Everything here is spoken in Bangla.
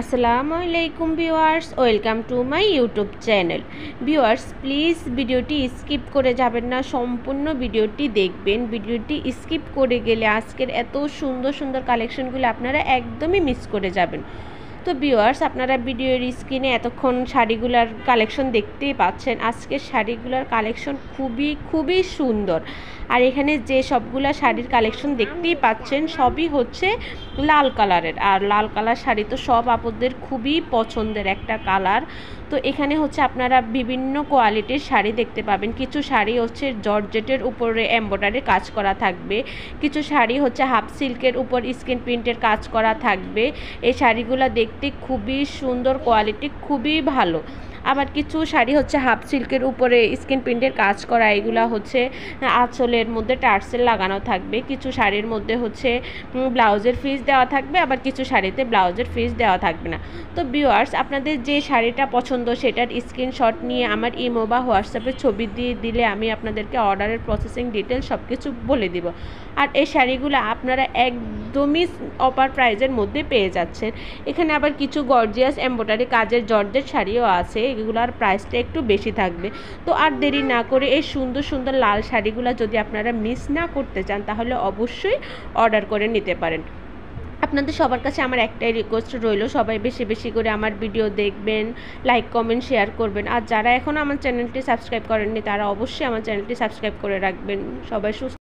আসসালামু আলাইকুম viewers, welcome to my YouTube channel. Viewers, please ভিডিওটি স্কিপ করে যাবেন না, সম্পূর্ণ ভিডিওটি দেখবেন। ভিডিওটি স্কিপ করে গেলে আজকের এত সুন্দর সুন্দর কালেকশনগুলো আপনারা একদমই মিস করে যাবেন। তো ভিউয়ার্স, আপনারা ভিডিওর স্ক্রিনে এতক্ষণ শাড়িগুলার কালেকশন দেখতেই পাচ্ছেন। আজকের শাড়িগুলার কালেকশন খুবই সুন্দর। আর এখানে যে সবগুলা শাড়ির কালেকশন দেখতেই পাচ্ছেন সবই হচ্ছে লাল কালারের। আর লাল কালার শাড়ি তো সব আপুদের খুবই পছন্দের একটা কালার। তো এখানে হচ্ছে আপনারা বিভিন্ন কোয়ালিটির শাড়ি দেখতে পাবেন। কিছু শাড়ি হচ্ছে জর্জেটের উপরে এমব্রয়ডারি কাজ করা থাকবে, কিছু শাড়ি হচ্ছে হাফ সিল্কের উপর স্ক্রিন প্রিন্টের কাজ করা থাকবে। এই শাড়িগুলো দেখতে খুবই সুন্দর, কোয়ালিটি খুবই ভালো। আবার কিছু শাড়ি হচ্ছে হাফ সিল্কের উপরে স্ক্রিন প্রিন্টের কাজ করা, এগুলা হচ্ছে আঁচলের মধ্যে টার্সেল লাগানো থাকবে। কিছু শাড়ির মধ্যে হচ্ছে ব্লাউজের ফিস দেওয়া থাকবে, আবার কিছু শাড়িতে ব্লাউজের ফিস দেওয়া থাকবে না। তো ভিউয়ার্স, আপনাদের যে শাড়িটা পছন্দ সেটার স্ক্রিনশট নিয়ে আমার ইমো বা হোয়াটসঅ্যাপে ছবি দিয়ে দিলে আমি আপনাদেরকে অর্ডারের প্রসেসিং ডিটেলস সব কিছু বলে দিব। আর এই শাড়িগুলো আপনারা একদমই অফার প্রাইজের মধ্যে পেয়ে যাচ্ছেন। এখানে আবার কিছু গর্জিয়াস এমব্রয়ডারি কাজের জর্জেট শাড়িও আছে, এগুলোর প্রাইসটা একটু বেশি থাকবে। তো আর দেরি না করে এই সুন্দর সুন্দর লাল শাড়িগুলো যদি আপনারা মিস না করতে চান তাহলে অবশ্যই অর্ডার করে নিতে পারেন। আপনাদের সবার কাছে আমার একটাই রিকোয়েস্ট রইল, সবাই বেশি বেশি করে আমার ভিডিও দেখবেন, লাইক কমেন্ট শেয়ার করবেন। আর যারা এখনও আমার চ্যানেলটি সাবস্ক্রাইব করেননি তারা অবশ্যই আমার চ্যানেলটি সাবস্ক্রাইব করে রাখবেন। সবাই সুস্থ